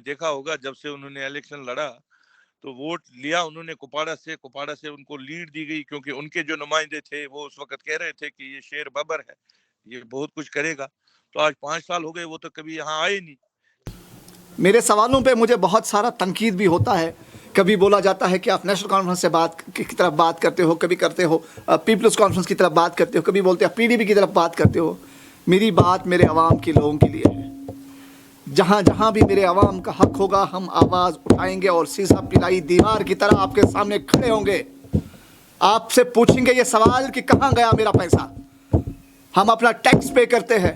دیکھا ہوگا جب سے انہوں نے الیکشن لڑا تو ووٹ لیا انہوں نے کپواڑہ سے ان کو لیڈ دی گئی، کیونکہ ان کے جو نمائندے تھے وہ اس وقت کہہ رہے تھے کہ یہ شیر ببر ہے، یہ بہت کچھ کرے گا. تو آج 5 سال ہو گئے، وہ تو کبھی یہاں آئے نہیں. میرے سوالوں پہ مجھے بہت سارا تنقید بھی ہوتا ہے. کبھی بولا جاتا ہے کہ آپ نیشنل کانفرنس سے بات کی طرف بات کرتے ہو، کبھی کرتے ہو پیپلز کانفرنس کی طرف بات کرتے ہو، کبھی بولتے ہیں PDP کی طرف بات کرتے ہو. میری بات میرے عوام کے لوگوں کے لیے ہے. جہاں جہاں بھی میرے عوام کا حق ہوگا ہم آواز اٹھائیں گے اور سیسا پلائی دیوار کی طرح آپ کے سامنے کھڑے ہوں گے. آپ سے پوچھیں گے یہ سوال کہ کہاں گیا میرا پیسہ. ہم اپنا ٹیکس پے کرتے ہیں.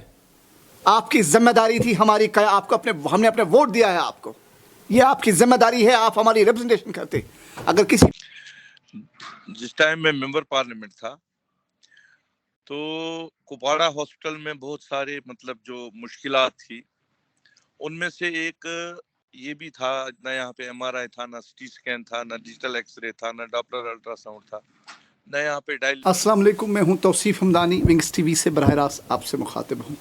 آپ کی ذمہ داری تھی ہماری، آپ کو ہم نے اپنے ووٹ دیا ہے آپ کو، یہ آپ کی ذمہ داری ہے، آپ ہماری ریپرزنٹیشن کرتے. اگر کسی جس ٹائم میں ممبر پارلیمنٹ تھا تو کپواڑہ ہاسپٹل میں بہت سارے مطلب جو مشکلات تھی، ان میں سے ایک یہ بھی تھا، نہ یہاں پہ MRI تھا، نہ CT اسکین تھا، نہ ڈیجیٹل ایکس رے تھا، نہ ڈاپلر الٹرا ساؤنڈ تھا، نہ یہاں پہ السلام علیکم، میں ہوں توصیف ہمدانی، ونگز TV سے براہ راست آپ سے مخاطب ہوں.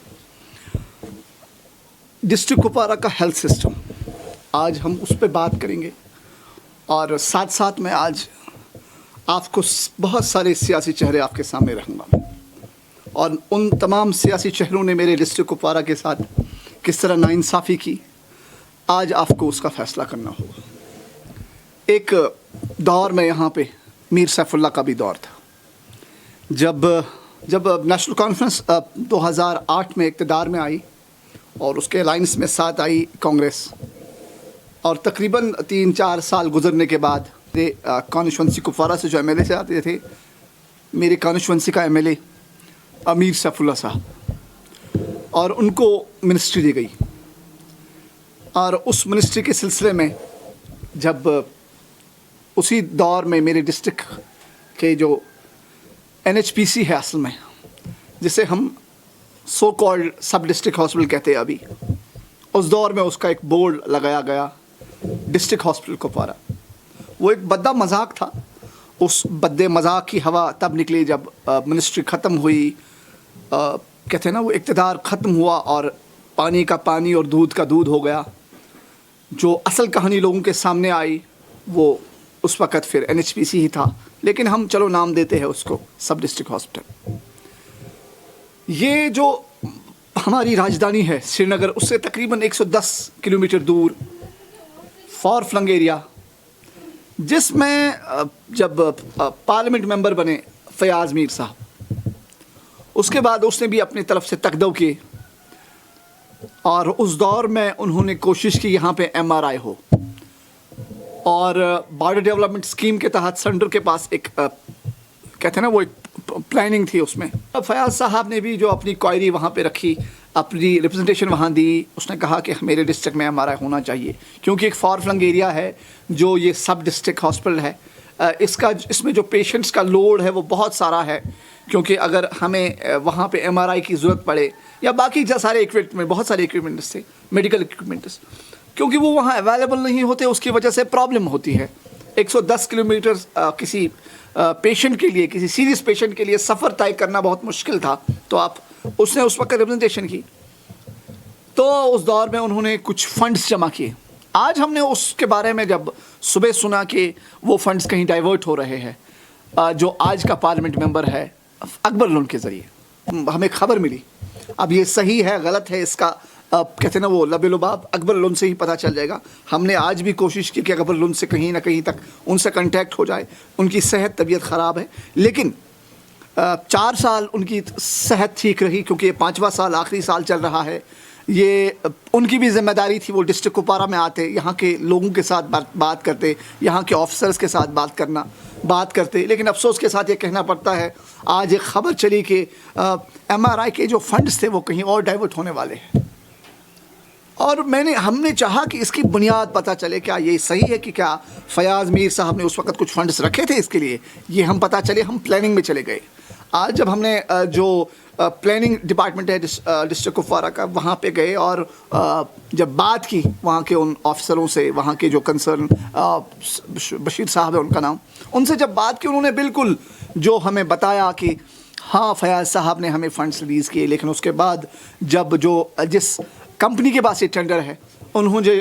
ڈسٹرکٹ کپواڑہ کا ہیلتھ سسٹم آج ہم اس پہ بات کریں گے، اور ساتھ ساتھ میں آج آپ کو بہت سارے سیاسی چہرے آپ کے سامنے رکھوں گا، اور ان تمام سیاسی چہروں نے میرے ڈسٹرکٹ کپواڑہ کے ساتھ کس طرح ناانصافی کی، آج آپ کو اس کا فیصلہ کرنا ہوگا. ایک دور میں یہاں پہ میر سیف اللہ کا بھی دور تھا. جب نیشنل کانفرنس 2008 میں اقتدار میں آئی اور اس کے الائنس میں ساتھ آئی کانگریس، اور تقریباً 3-4 سال گزرنے کے بعد کانسٹیچوئنسی کپواڑہ سے جو MLA سے آتے تھے، میری کانسٹیچوئنسی کا MLA میر سیف اللہ صاحب، اور ان کو منسٹری دی گئی. اور اس منسٹری کے سلسلے میں جب اسی دور میں میرے ڈسٹرکٹ کے جو NHPC ہے اصل میں، جسے ہم سو کالڈ سب ڈسٹرکٹ ہاسپٹل کہتے ہیں ابھی، اس دور میں اس کا ایک بورڈ لگایا گیا ڈسٹرکٹ ہاسپٹل کپواڑہ. وہ ایک بدہ مذاق تھا. اس بدے مذاق کی ہوا تب نکلی جب منسٹری ختم ہوئی، کہتے ہیں نا وہ اقتدار ختم ہوا اور پانی کا پانی اور دودھ کا دودھ ہو گیا. جو اصل کہانی لوگوں کے سامنے آئی وہ اس وقت پھر NHPC ہی تھا، لیکن ہم چلو نام دیتے ہیں اس کو سب ڈسٹرکٹ ہاسپٹل. یہ جو ہماری راجدھانی ہے سری نگر، اس سے تقریباً 110 کلومیٹر دور فار فلنگ ایریا، جس میں جب پارلیمنٹ ممبر بنے فیاض میر صاحب، اس کے بعد اس نے بھی اپنی طرف سے تقدو کیے، اور اس دور میں انہوں نے کوشش کی یہاں پہ MRI ہو، اور بارڈر ڈیولپمنٹ اسکیم کے تحت سینٹر کے پاس ایک کہتے ہیں نا وہ ایک پلاننگ تھی اس میں. فیاض صاحب نے بھی جو اپنی کوائری وہاں پہ رکھی، اپنی ریپرزنٹیشن وہاں دی. اس نے کہا کہ میرے ڈسٹرکٹ میں MRI ہونا چاہیے، کیونکہ ایک فار فلنگ ایریا ہے جو یہ سب ڈسٹرکٹ ہاسپٹل ہے. اس میں جو پیشنٹس کا لوڈ ہے وہ بہت سارا ہے، کیونکہ اگر ہمیں وہاں پہ MRI کی ضرورت پڑے یا باقی سارے اکوپمنٹ، بہت سارے اکوپمنٹس تھے، میڈیکل اکوپمنٹس، کیونکہ وہ وہاں اویلیبل نہیں ہوتے، اس کی وجہ سے پرابلم ہوتی ہے. 110 کلومیٹر کسی پیشنٹ کے لیے، کسی سیریس پیشنٹ کے لیے سفر طے کرنا بہت مشکل تھا. تو اس نے اس وقت ریپرزنٹیشن کی، تو اس دور میں انہوں نے کچھ فنڈز جمع کیے. آج ہم نے اس کے بارے میں جب صبح سنا کہ وہ فنڈز کہیں ڈائیورٹ ہو رہے ہیں، جو آج کا پارلیمنٹ ممبر ہے اکبر لون کے ذریعے ہمیں خبر ملی. اب یہ صحیح ہے غلط ہے، اس کا کہتے ہیں نا وہ لب لباب اکبر لون سے ہی پتہ چل جائے گا. ہم نے آج بھی کوشش کی کہ اکبر لون سے کہیں نہ کہیں تک ان سے کنٹیکٹ ہو جائے. ان کی صحت طبیعت خراب ہے، لیکن 4 سال ان کی صحت ٹھیک رہی، کیونکہ یہ 5واں سال آخری سال چل رہا ہے. یہ ان کی بھی ذمہ داری تھی، وہ ڈسٹرکٹ کپواڑہ میں آتے، یہاں کے لوگوں کے ساتھ بات کرتے، یہاں کے آفیسرز کے ساتھ بات کرتے. لیکن افسوس کے ساتھ یہ کہنا پڑتا ہے آج ایک خبر چلی کہ MRI کے جو فنڈز تھے وہ کہیں اور ڈائیورٹ ہونے والے ہیں. اور ہم نے چاہا کہ اس کی بنیاد پتہ چلے، کیا یہ صحیح ہے کہ کیا فیاض میر صاحب نے اس وقت کچھ فنڈز رکھے تھے اس کے لیے. یہ ہم پتہ چلے، ہم پلاننگ میں چلے گئے. آج جب ہم نے جو پلاننگ ڈپارٹمنٹ ہے ڈسٹرکٹ کپواڑہ کا، وہاں پہ گئے اور جب بات کی وہاں کے ان آفیسروں سے، وہاں کے جو کنسرن بشیر صاحب ہے ان کا نام، ان سے جب بات کی، انہوں نے بالکل جو ہمیں بتایا کہ ہاں فیاض صاحب نے ہمیں فنڈز ریلیز کیے، لیکن اس کے بعد جب جس کمپنی کے پاس یہ ٹینڈر ہے، انہوں نے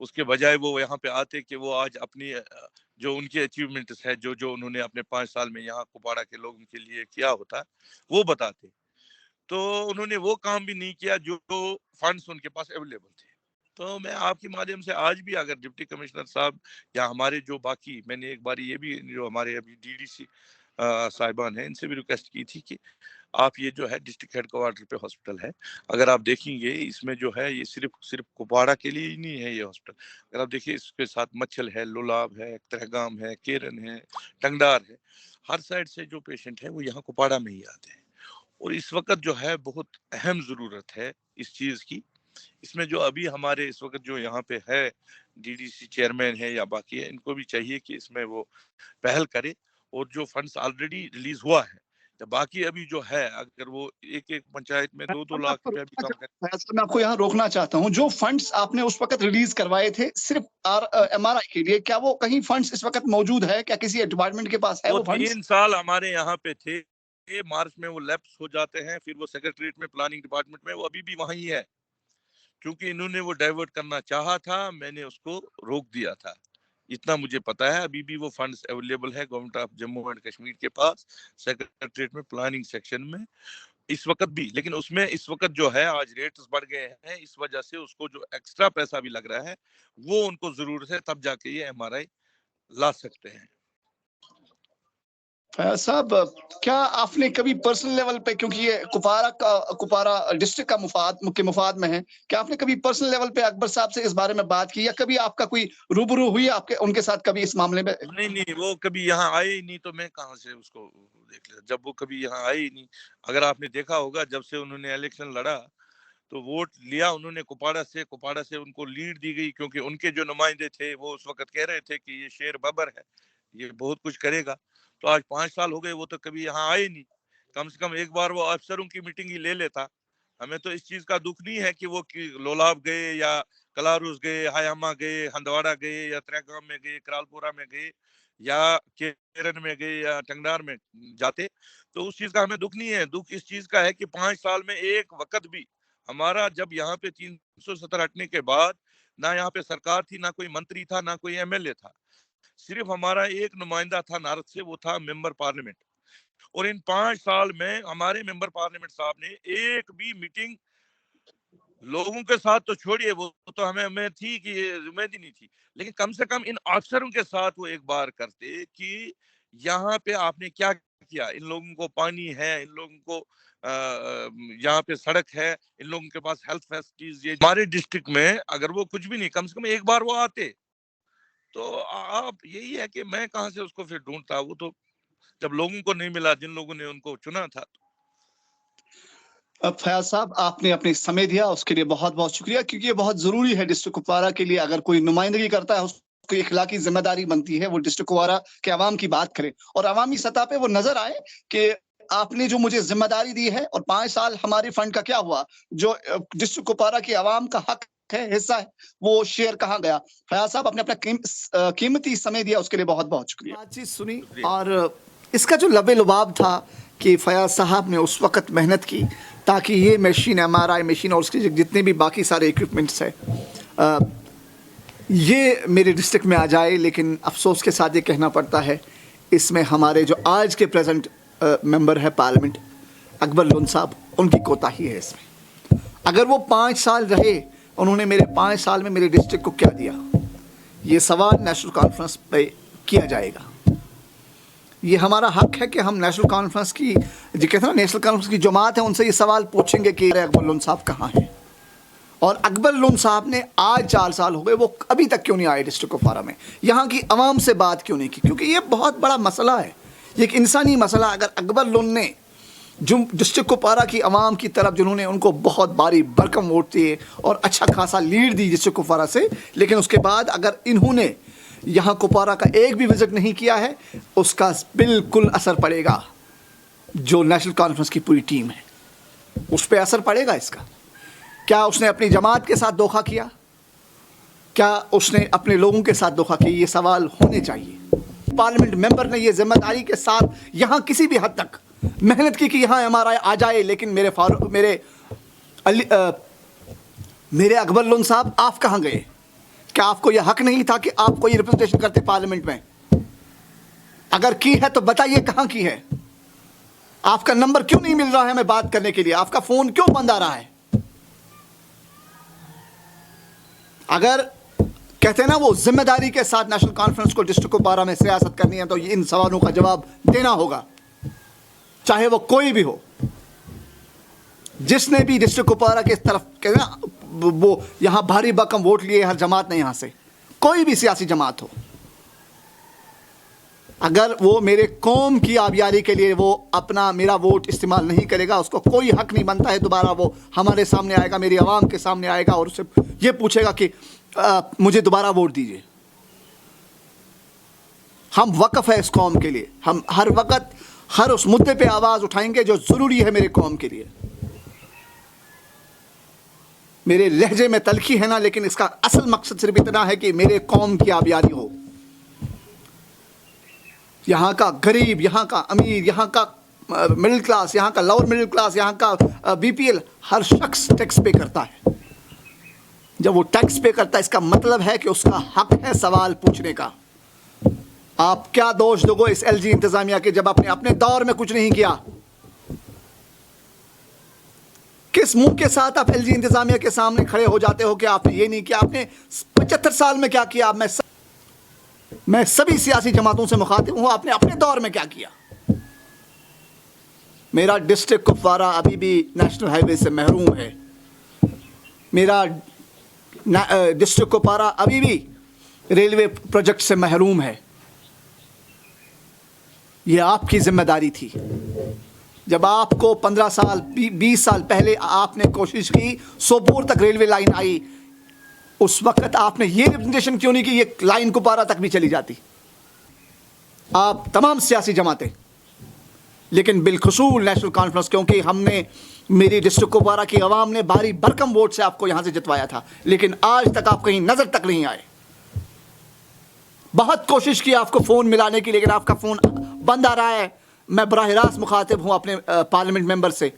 اس کے بجائے وہ یہاں پہ آتے کہ وہ آج اپنی جو ان کی اچیومنٹس ہے جو انہوں نے اپنے 5 سال میں یہاں کپواڑہ کے لوگوں کے لیے کیا ہوتا وہ بتاتے. تو انہوں نے وہ کام بھی نہیں کیا جو فنڈز ان کے پاس اویلیبل تھے. تو میں آپ کے مادھیم سے آج بھی اگر ڈپٹی کمشنر صاحب یا ہمارے جو باقی، میں نے ایک بار یہ بھی جو ہمارے ابھی ڈی ڈی سی صاحبان ہیں ان سے بھی ریکویسٹ کی تھی کہ آپ یہ جو ہے ڈسٹرکٹ ہیڈ کوارٹر پہ ہاسپٹل ہے، اگر آپ دیکھیں گے اس میں جو ہے یہ صرف کپواڑہ کے لیے ہی نہیں ہے یہ ہاسپٹل. اگر آپ دیکھیں اس کے ساتھ مچھل ہے، لولاب ہے، ترہگام ہے، کیرن ہے، ٹنگڈار ہے، ہر سائڈ سے جو پیشنٹ ہے وہ یہاں کپواڑہ میں ہی آتے ہیں. اور اس وقت جو ہے بہت اہم ضرورت ہے اس چیز کی. اس میں جو ابھی ہمارے اس وقت جو یہاں پہ ہے ڈی ڈی سی چیئرمین ہے یا باقی ہے، ان کو بھی چاہیے کہ اس میں وہ پہل کرے. اور جو فنڈز آلریڈی ریلیز ہوا ہے یا باقی ابھی جو ہے، اگر وہ ایک پنچایت میں 2-2 لاکھ روپے بھی کم کرے. میں آپ کو یہاں روکنا چاہتا ہوں. جو فنڈز آپ نے اس وقت ریلیز کروائے تھے صرف ایم آر آئی کے لیے، کیا وہ کہیں فنڈز اس وقت موجود ہے؟ کیا کسی ڈپارٹمنٹ کے پاس ہے وہ وہ فنڈز؟ 3 سال ہمارے یہاں پہ تھے، مارچ میں وہ لیپس ہو جاتے ہیں، پھر وہ سیکریٹریٹ میں پلاننگ ڈپارٹمنٹ میں وہ ابھی بھی وہیں ہے. کیونکہ انہوں نے وہ ڈائیورٹ کرنا چاہا تھا، میں نے اس کو روک دیا تھا. اتنا مجھے پتا ہے. ابھی بھی وہ فنڈز اویلیبل ہے government of Jammu and Kashmir کے پاس سیکریٹریٹ میں پلاننگ سیکشن میں اس وقت بھی. لیکن اس میں اس وقت جو ہے آج ریٹس بڑھ گئے ہیں، اس وجہ سے اس کو جو ایکسٹرا پیسہ بھی لگ رہا ہے وہ ان کو ضرورت ہے، تب جا کے یہ ایم آر آئی لا سکتے ہیں. فیاض صاحب، کیا آپ نے کبھی پرسنل لیول پہ، کیونکہ یہ کپواڑہ ڈسٹرکٹ کا مفاد میں ہے، کیا آپ نے کبھی پرسنل لیول پہ اکبر صاحب سے اس بارے میں بات کی، یا کبھی آپ کا کوئی روبرو ہوئی آپ کے ان کے ساتھ کبھی اس معاملے میں؟ نہیں، وہ کبھی یہاں آئے ہی نہیں، تو میں کہاں سے اس کو دیکھ لیا جب وہ کبھی یہاں آئے ہی نہیں. اگر آپ نے دیکھا ہوگا جب سے انہوں نے الیکشن لڑا تو ووٹ لیا انہوں نے کپواڑہ سے ان کو لیڈ دی گئی، کیونکہ ان کے جو نمائندے تھے وہ اس وقت کہہ رہے تھے کہ یہ شیر ببر ہے، یہ بہت کچھ کرے گا. تو آج 5 سال ہو گئے وہ تو کبھی یہاں آئے نہیں. کم سے کم ایک بار وہ افسروں کی میٹنگ ہی لے لیتا. ہمیں تو اس چیز کا دکھ نہیں ہے کہ وہ لولاب گئے یا کلاروس گئے، ہیاما گئے، ہندواڑہ گئے یا ترہگام میں گئے، کرالپورہ میں گئے یا کیرن میں گئے یا ٹنگڈار میں جاتے. تو اس چیز کا ہمیں دکھ نہیں ہے. دکھ اس چیز کا ہے کہ 5 سال میں ایک وقت بھی ہمارا، جب یہاں پہ 370 ہٹنے کے بعد نہ یہاں پہ سرکار تھی، نہ کوئی منتری تھا، نہ کوئی ایم ایل اے تھا، صرف ہمارا ایک نمائندہ تھا نارتھ سے، وہ تھا ممبر پارلیمنٹ. اور ان 5 سال میں ہمارے ممبر پارلیمنٹ صاحب نے ایک بھی میٹنگ لوگوں کے ساتھ تو چھوڑیے، وہ تو ہمیں امید تھی کہ امید ہی نہیں تھی، لیکن کم سے کم ان افسروں کے ساتھ وہ ایک بار کرتے کہ یہاں پہ آپ نے کیا کیا. ان لوگوں کو پانی ہے، ان لوگوں کو یہاں پہ سڑک ہے، ان لوگوں کے پاس ہیلتھ فیسلٹیز. یہ ہمارے ڈسٹرکٹ میں اگر وہ کچھ بھی نہیں، کم سے کم ایک بار وہ آتے. تو آپ یہی ہے کہ میں کہاں سے اس کو پھر ڈھونڈتا. وہ تو جب لوگوں کو نہیں ملا جن لوگوں نے ان کو چنا تھا. فیاض صاحب، آپ نے اپنی سمے دیا، اس کے لیے بہت بہت شکریہ، کیونکہ یہ بہت ضروری ہے ڈسٹرکٹ کپواڑہ کے لیے. اگر کوئی نمائندگی کرتا ہے اس کو اخلاقی ذمہ داری بنتی ہے وہ ڈسٹرکٹ کپواڑہ کے عوام کی بات کرے اور عوامی سطح پہ وہ نظر آئے کہ آپ نے جو مجھے ذمہ داری دی ہے، اور 5 سال ہمارے فنڈ کا کیا ہوا، جو ڈسٹرکٹ کپواڑہ کی عوام کا حق ہے، حصہ ہے، وہ شیئر کہاں گیا. فیاض صاحب، آپ نے اپنا قیمتی سمے دیا، اس کے لیے بہت بہت شکریہ. بات چیت سنی، اور اس کا جو لب لباب تھا کہ فیاض صاحب نے اس وقت محنت کی تاکہ یہ machine, M R I machine اور اس کے جتنے بھی باقی سارے ایکوپمنٹس ہیں یہ میرے ڈسٹرکٹ میں آ جائے. لیکن افسوس کے ساتھ یہ کہنا پڑتا ہے اس میں ہمارے جو آج کے پریزنٹ ممبر ہے پارلیمنٹ اکبر لون صاحب، ان کی کوتاہی ہے اس میں. اگر وہ 5 سال رہے، انہوں نے میرے 5 سال میں میرے ڈسٹرکٹ کو کیا دیا، یہ سوال نیشنل کانفرنس پہ کیا جائے گا. یہ ہمارا حق ہے کہ ہم نیشنل کانفرنس کی جو کہتے ہیں نا نیشنل کانفرنس کی جماعت ہے، ان سے یہ سوال پوچھیں گے کہ اکبر لون صاحب کہاں ہیں. اور اکبر لون صاحب نے آج 4 سال ہو گئے، وہ ابھی تک کیوں نہیں آئے ڈسٹرکٹ کپواڑہ میں، یہاں کی عوام سے بات کیوں نہیں کی؟ کیونکہ یہ بہت بڑا مسئلہ ہے، یہ ایک انسانی مسئلہ. اگر اکبر لون نے جو ڈسٹرکٹ کپواڑہ کی عوام کی طرف جنہوں نے ان کو بہت باری بھرکم ووٹ دیے اور اچھا خاصا لیڈ دی ڈسٹرکٹ کپواڑہ سے، لیکن اس کے بعد اگر انہوں نے یہاں کپواڑہ کا ایک بھی وزٹ نہیں کیا ہے، اس کا بالکل اثر پڑے گا. جو نیشنل کانفرنس کی پوری ٹیم ہے اس پہ اثر پڑے گا. اس کا کیا اس نے اپنی جماعت کے ساتھ دھوکہ کیا؟ کیا اس نے اپنے لوگوں کے ساتھ دھوکہ کیا؟ یہ سوال ہونے چاہیے. پارلیمنٹ ممبر نے یہ ذمہ داری کے ساتھ یہاں کسی بھی حد تک محنت کی کہ یہاں ایم آر آئی آ جائے، لیکن میرے اکبر لون صاحب آپ کہاں گئے؟ کیا آپ کو یہ حق نہیں تھا کہ آپ کوئی ریپرزنٹیشن کرتے پارلیمنٹ میں؟ اگر کی ہے تو بتائیے کہاں کی ہے؟ آپ کا نمبر کیوں نہیں مل رہا ہے ہمیں بات کرنے کے لیے؟ آپ کا فون کیوں بند آ رہا ہے؟ اگر کہتے ہیں نا وہ ذمہ داری کے ساتھ نیشنل کانفرنس کو ڈسٹرکٹ کپوارہ میں سیاست کرنی ہے تو ان سوالوں کا جواب دینا ہوگا، چاہے وہ کوئی بھی ہو۔ جس نے بھی ڈسٹرکٹ کپوارہ کے طرف کہتے ہیں نا وہ یہاں بھاری بھرکم ووٹ لیے ہر جماعت نے، یہاں سے کوئی بھی سیاسی جماعت ہو، اگر وہ میرے قوم کی آبیاری کے لیے وہ اپنا میرا ووٹ استعمال نہیں کرے گا، اس کو کوئی حق نہیں بنتا ہے دوبارہ وہ ہمارے سامنے آئے گا، میری عوام کے سامنے آئے گا اور اسے یہ پوچھے گا کہ مجھے دوبارہ ووٹ دیجیے۔ ہم وقف ہے اس قوم کے لیے، ہم ہر وقت ہر اس مدعے پہ آواز اٹھائیں گے جو ضروری ہے میرے قوم کے لیے۔ میرے لہجے میں تلخی ہے نا، لیکن اس کا اصل مقصد صرف اتنا ہے کہ میرے قوم کی آبیاری ہو، یہاں کا غریب، یہاں کا امیر، یہاں کا مڈل کلاس، یہاں کا لوور مڈل کلاس، یہاں کا بی پی ایل، ہر شخص ٹیکس پے کرتا ہے۔ جب وہ ٹیکس پے کرتا ہے اس کا مطلب ہے کہ اس کا حق ہے سوال پوچھنے کا۔ آپ کیا دوش دو گے اس ایل جی انتظامیہ کے جب آپ نے اپنے دور میں کچھ نہیں کیا؟ کس منہ کے ساتھ آپ ایل جی انتظامیہ کے سامنے کھڑے ہو جاتے ہو کہ آپ نے یہ نہیں کیا؟ آپ نے 75 سال میں کیا کیا؟ میں سبھی سیاسی جماعتوں سے مخاطب ہوں، آپ نے اپنے دور میں کیا کیا؟ میرا ڈسٹرکٹ کپوارہ ابھی بھی نیشنل ہائی وے سے محروم ہے، میرا ڈسٹرکٹ کپوارہ ابھی بھی ریلوے پروجیکٹ سے محروم ہے۔ یہ آپ کی ذمہ داری تھی جب آپ کو 15 سال 20 سال پہلے آپ نے کوشش کی، سوپور تک ریلوے لائن آئی، اس وقت آپ نے یہ ریپرزنٹیشن کیوں نہیں کی یہ لائن کپوارہ تک بھی چلی جاتی؟ آپ تمام سیاسی جماعتیں، لیکن بالخصوص نیشنل کانفرنس، کیونکہ ہم نے میری ڈسٹرکٹ کپوارہ کی عوام نے بھاری بھرکم ووٹ سے آپ کو یہاں سے جتوایا تھا، لیکن آج تک آپ کہیں نظر تک نہیں آئے۔ بہت کوشش کی آپ کو فون ملانے کی، لیکن آپ کا فون بند آ رہا ہے۔ میں براہ راست مخاطب ہوں اپنے پارلیمنٹ ممبر سے،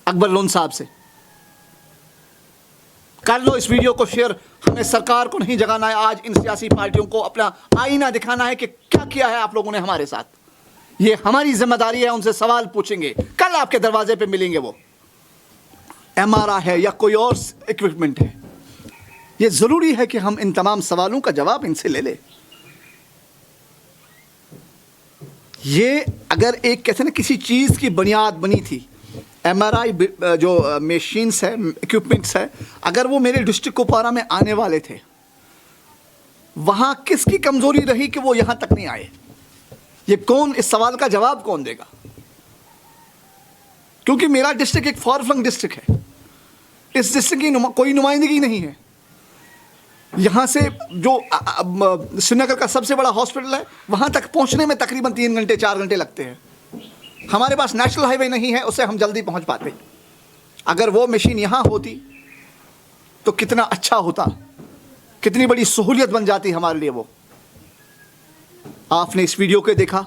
اکبر لون صاحب سے، کر لو اس ویڈیو کو شیئر۔ ہمیں سرکار کو نہیں جگانا ہے، آج ان سیاسی پارٹیوں کو اپنا آئینہ دکھانا ہے کہ کیا کیا ہے آپ لوگوں نے ہمارے ساتھ۔ یہ ہماری ذمہ داری ہے، ان سے سوال پوچھیں گے، کل آپ کے دروازے پہ ملیں گے، وہ ایم آر آئی ہے یا کوئی اور اکوپمنٹ ہے۔ یہ ضروری ہے کہ ہم ان تمام سوالوں کا جواب ان سے لے لیں۔ یہ اگر ایک کہتے ہیں نا کسی چیز کی بنیاد بنی تھی، ایم آر آئی جو مشینس ہے، اکوپمنٹس ہے، اگر وہ میرے ڈسٹرکٹ کپوارہ میں آنے والے تھے، وہاں کس کی کمزوری رہی کہ وہ یہاں تک نہیں آئے؟ یہ کون اس سوال کا جواب کون دے گا؟ کیونکہ میرا ڈسٹرکٹ ایک فار فلنگ ڈسٹرکٹ ہے، اس ڈسٹرکٹ کی کوئی نمائندگی نہیں ہے۔ یہاں سے جو سری نگر کا سب سے بڑا ہاسپٹل ہے، وہاں تک پہنچنے میں تقریباً 3 گھنٹے 4 گھنٹے لگتے ہیں۔ ہمارے پاس نیشنل ہائی وے نہیں ہے، اسے ہم جلدی پہنچ پاتے۔ اگر وہ مشین یہاں ہوتی تو کتنا اچھا ہوتا، کتنی بڑی سہولیت بن جاتی ہمارے لیے وہ۔ آپ نے اس ویڈیو کو دیکھا،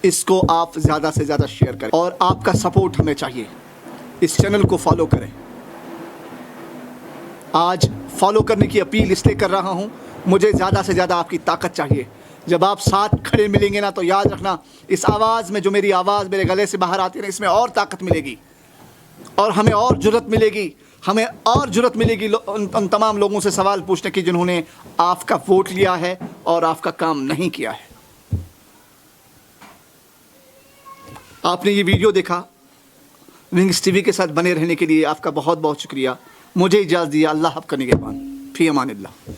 اس کو آپ زیادہ سے زیادہ شیئر کریں اور آپ کا سپورٹ ہمیں چاہیے۔ اس چینل کو فالو کریں۔ آج فالو کرنے کی اپیل اس لیے کر رہا ہوں، مجھے زیادہ سے زیادہ آپ کی طاقت چاہیے۔ جب آپ ساتھ کھڑے ملیں گے نا تو یاد رکھنا، اس آواز میں جو میری آواز میرے گلے سے باہر آتی ہے نا، اس میں اور طاقت ملے گی اور ہمیں اور جرأت ملے گی، ہمیں اور جرأت ملے گی ان تمام لوگوں سے سوال پوچھنے کی جنہوں نے آپ کا ووٹ لیا ہے اور آپ کا کام نہیں کیا ہے۔ آپ نے یہ ویڈیو دیکھا، ونگز ٹی وی کے ساتھ بنے رہنے کے لیے آپ کا بہت بہت شکریہ۔ مجھے اجازت دیا، اللہ آپ کا نگہبان، فی امان اللہ۔